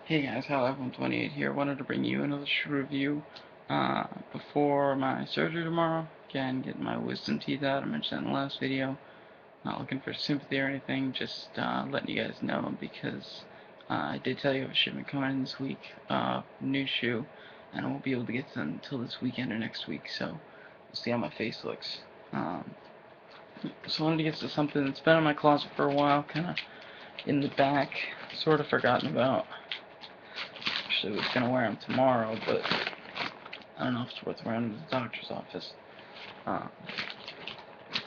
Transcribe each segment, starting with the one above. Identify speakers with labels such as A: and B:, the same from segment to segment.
A: Hey guys, HowLife128 here. Wanted to bring you another shoe review before my surgery tomorrow. Again, getting my wisdom teeth out. I mentioned that in the last video. Not looking for sympathy or anything, just letting you guys know because I did tell you of a shipment coming in this week, new shoe, and I won't be able to get them until this weekend or next week, so we'll see how my face looks. So I wanted to get to something that's been in my closet for a while, kind of in the back, sort of forgotten about. Actually was going to wear them tomorrow, but I don't know if it's worth wearing to the doctor's office. Uh,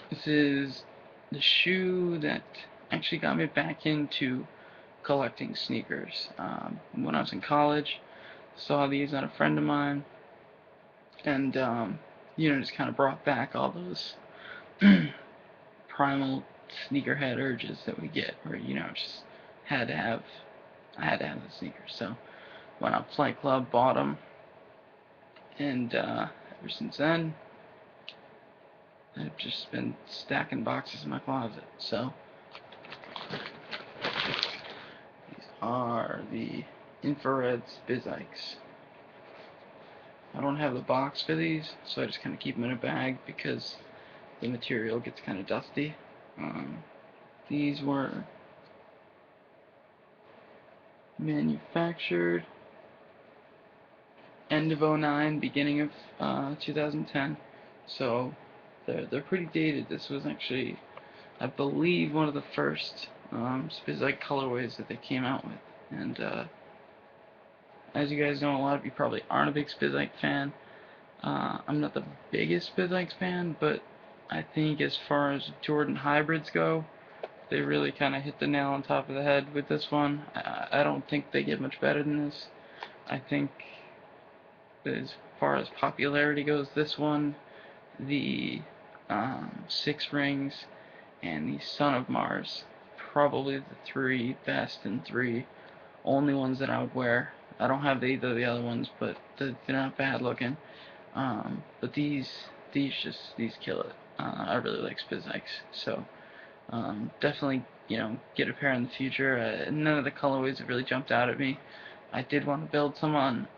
A: this is the shoe that actually got me back into collecting sneakers. When I was in college, saw these on a friend of mine, and just kind of brought back all those primal sneakerhead urges that we get, where just had to have, I had to have the sneakers. So went out Flight Club, bought them, and ever since then, I've just been stacking boxes in my closet. So these are the infrared Spiz'ikes. I don't have the box for these, so I just kind of keep them in a bag because the material gets kind of dusty. These were manufactured end of '09, beginning of 2010, so they're pretty dated. This was actually, I believe, one of the first Spiz'ike colorways that they came out with, and as you guys know, a lot of you probably aren't a big Spiz'ike fan. I'm not the biggest Spiz'ike fan, but I think as far as Jordan hybrids go, they really kind of hit the nail on top of the head with this one. I don't think they get much better than this. I think as far as popularity goes, this one, the Six Rings, and the Son of Mars, probably the three best and three only ones that I would wear. I don't have either of the other ones, but they're not bad looking. But these kill it. I really like Spiz'ikes, so definitely get a pair in the future. None of the colorways have really jumped out at me. I did want to build some on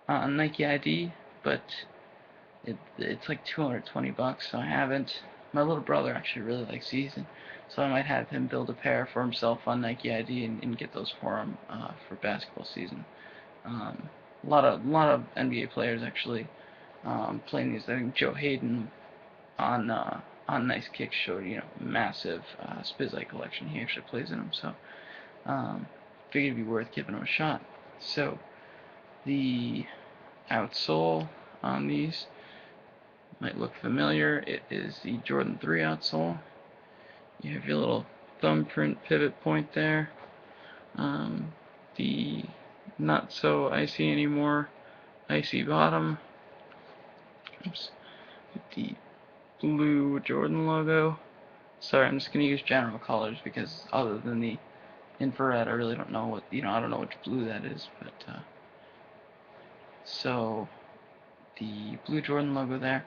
A: on Nike ID, but it's like 220 bucks, so I haven't. My little brother actually really likes these, and so I might have him build a pair for himself on Nike ID and get those for him for basketball season. A lot of NBA players actually playing these. I think Joe Hayden on Nice Kicks showed massive Spiz'ike collection. He actually plays in them, so figured it'd be worth giving them a shot. So the outsole on these might look familiar. It is the Jordan 3 outsole. You have your little thumbprint pivot point there. The not so icy anymore icy bottom. Oops. The blue Jordan logo. Sorry, I'm just gonna use general colors because other than the infrared, I really don't know what I don't know which blue that is. But so the blue Jordan logo there.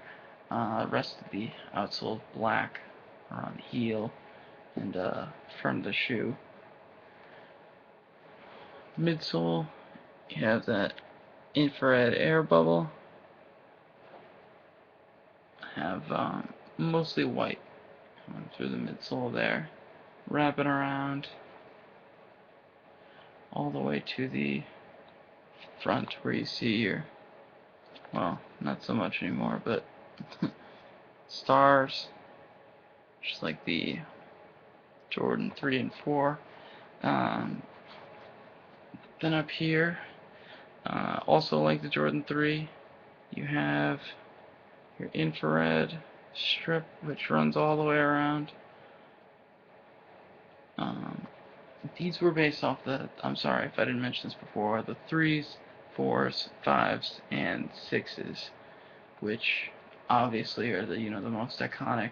A: Rest of the outsole black around the heel and front of the shoe. Midsole, you have that infrared air bubble. Have mostly white going through the midsole there, wrapping around all the way to the front where you see your, well, not so much anymore, but stars, just like the Jordan 3 and 4. Then up here, also like the Jordan 3, you have your infrared strip, which runs all the way around. These were based off I'm sorry if I didn't mention this before, the 3s, 4s, 5s, and 6s, which obviously are the most iconic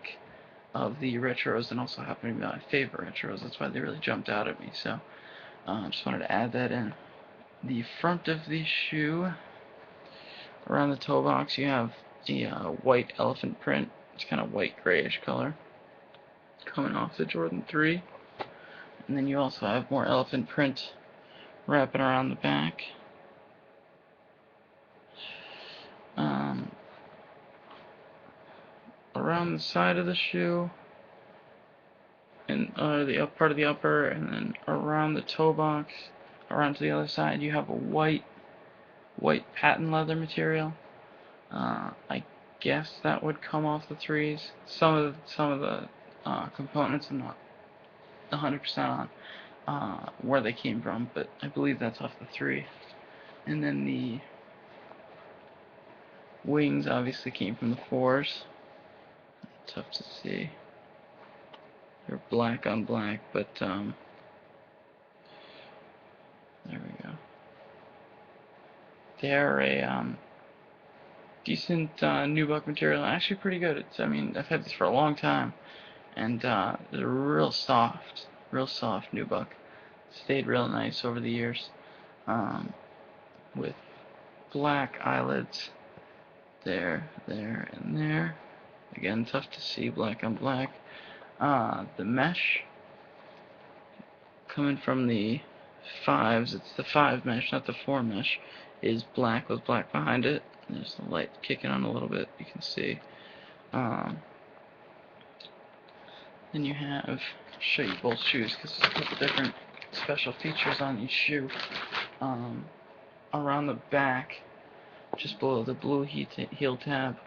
A: of the retros, and also happen to be my favorite retros. That's why they really jumped out at me. So just wanted to add that in. The front of the shoe, around the toe box, you have the white elephant print. It's kind of white grayish color coming off the Jordan 3. And then you also have more elephant print wrapping around the back. Around the side of the shoe, and the up part of the upper, and then around the toe box, around to the other side, you have a white patent leather material. I guess that would come off the threes. Some of the components I'm not 100% on where they came from, but I believe that's off the three. And then the wings obviously came from the fours. Tough to see. They're black on black, but there we go. They're a decent nubuck material. Actually, pretty good. I mean, I've had this for a long time, and they're real soft nubuck. Stayed real nice over the years, with black eyelids. There, and there. Again, tough to see, black on black. The mesh coming from the fives, it's the 5 mesh, not the 4 mesh, is black with black behind it. There's the light kicking on a little bit, you can see. Then you have, I'll show you both shoes because there's a couple different special features on each shoe. Around the back, just below the blue heel tab,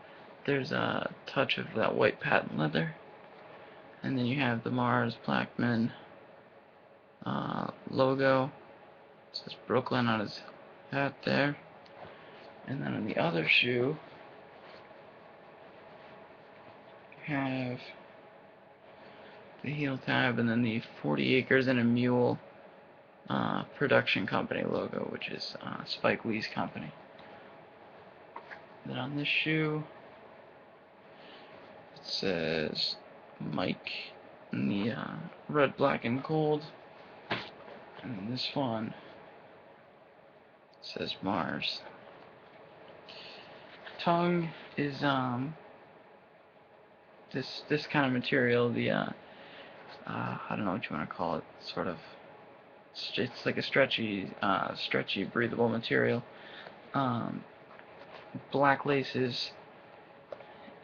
A: there's a touch of that white patent leather. And then you have the Mars Blackman logo. It says Brooklyn on his hat there. And then on the other shoe, you have the heel tab and then the 40 Acres and a Mule production company logo, which is Spike Lee's company. Then on this shoe, it says Mike in the red, black, and gold. And then this one says Mars. Tongue is this kind of material, the I don't know what you want to call it, sort of, it's like a stretchy breathable material. Black laces,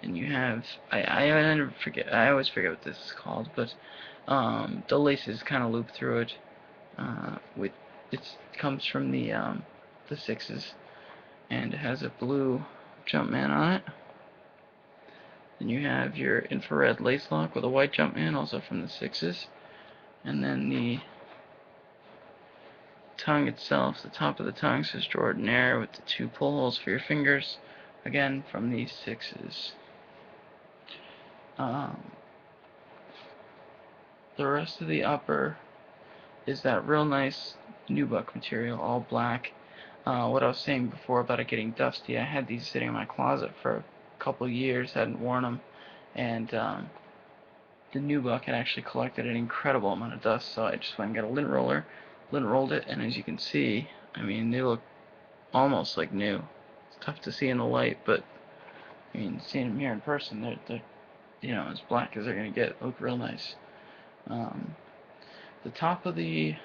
A: and you have, I always forget what this is called, but the laces kind of loop through it. It comes from the sixes, and it has a blue Jumpman on it. Then you have your infrared lace lock with a white Jumpman, also from the sixes. And then the tongue itself, the top of the tongue says Jordanaire with the 2 pull holes for your fingers, again from the sixes. The rest of the upper is that real nice nubuck material, all black. What I was saying before about it getting dusty, I had these sitting in my closet for a couple years, hadn't worn them, and the nubuck had actually collected an incredible amount of dust, so I just went and got a lint roller, lint rolled it, and as you can see, I mean, they look almost like new. It's tough to see in the light, but I mean, seeing them here in person, they're you know, as black as they're gonna get. Look real nice. The top of the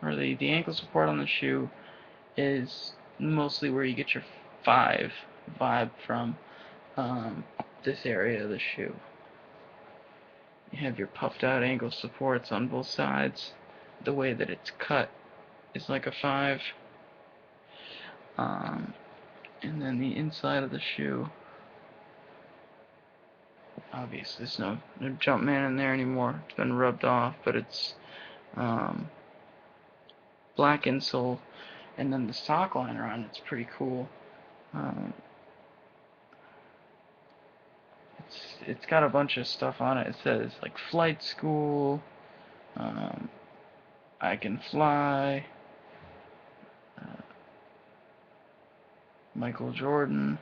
A: ankle support on the shoe is mostly where you get your 5 vibe from, this area of the shoe. You have your puffed out ankle supports on both sides. The way that it's cut is like a 5. And then the inside of the shoe, obviously there's no Jumpman in there anymore. It's been rubbed off, but it's black insole, and then the sock liner on it's pretty cool. It's got a bunch of stuff on it. It says like flight school, I can fly, Michael Jordan.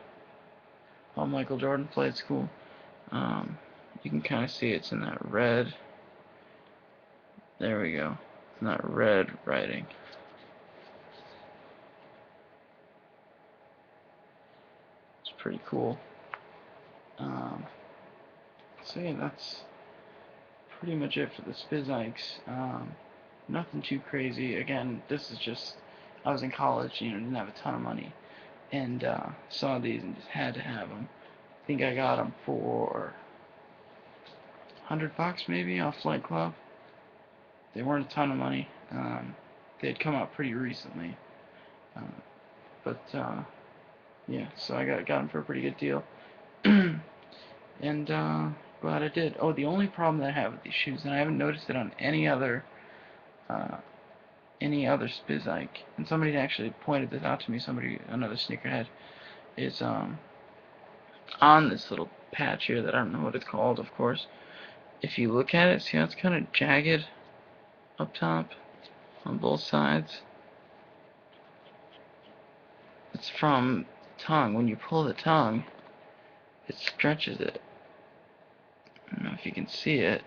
A: Oh, Michael Jordan played school. You can kind of see it's in that red. There we go. It's in that red writing. It's pretty cool. So yeah, that's pretty much it for the Spiz'ikes. Nothing too crazy. Again, this is just, I was in college, didn't have a ton of money, and saw these and just had to have them. I think I got them for $100 maybe off Flight Club. They weren't a ton of money. They had come out pretty recently, uh, but yeah, so I got them for a pretty good deal, and glad I did. Oh, the only problem that I have with these shoes, and I haven't noticed it on uh, any other Spiz'ike, and somebody actually pointed this out to me. Another sneakerhead, is on this little patch here that I don't know what it's called, of course. If you look at it, see how it's kind of jagged up top on both sides? It's from the tongue. When you pull the tongue, it stretches it. I don't know if you can see it.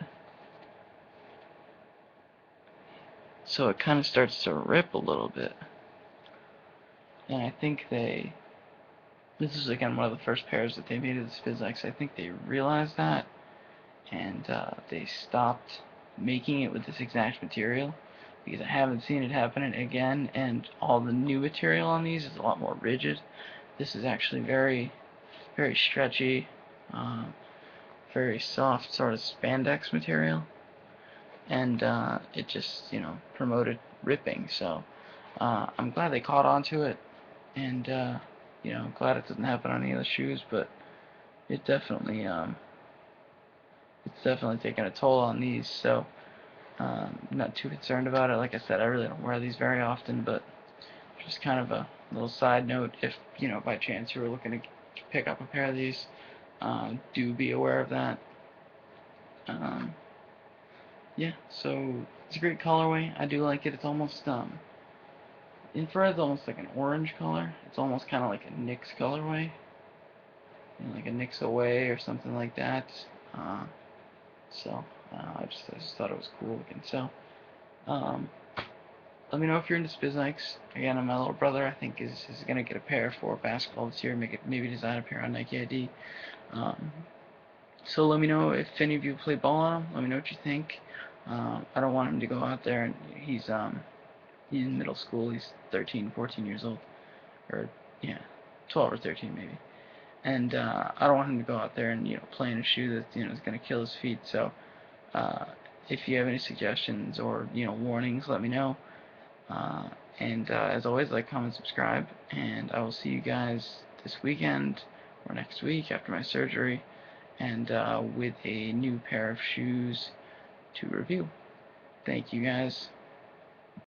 A: So it kind of starts to rip a little bit. And I think this is again one of the first pairs that they made of the Spiz'ikes. I think they realized that, and they stopped making it with this exact material, because I haven't seen it happen again, and all the new material on these is a lot more rigid. This is actually very, very stretchy, very soft sort of spandex material, and it just, promoted ripping. So I'm glad they caught on to it, and I'm glad it doesn't happen on any of the shoes, but it definitely it's definitely taking a toll on these. So I'm not too concerned about it. Like I said, I really don't wear these very often, but just kind of a little side note, if by chance you were looking to pick up a pair of these, do be aware of that. Um, yeah, so it's a great colorway. I do like it. It's almost infrared's almost like an orange color. It's almost kind of like a NYX colorway, like a NYX Away or something like that. Uh, so I just thought it was cool looking. So um, let me know if you're into Spizikes. Again, my little brother, I think, is gonna get a pair for basketball this year. Maybe design a pair on Nike ID. Um, so let me know if any of you play ball on him. Let me know what you think. I don't want him to go out there, and he's in middle school. He's 13, 14 years old, or yeah, 12 or 13 maybe. And I don't want him to go out there and play in a shoe that is going to kill his feet. So uh, if you have any suggestions or warnings, let me know. Uh, and as always, like, comment, subscribe, and I will see you guys this weekend or next week after my surgery, and with a new pair of shoes to review. Thank you guys.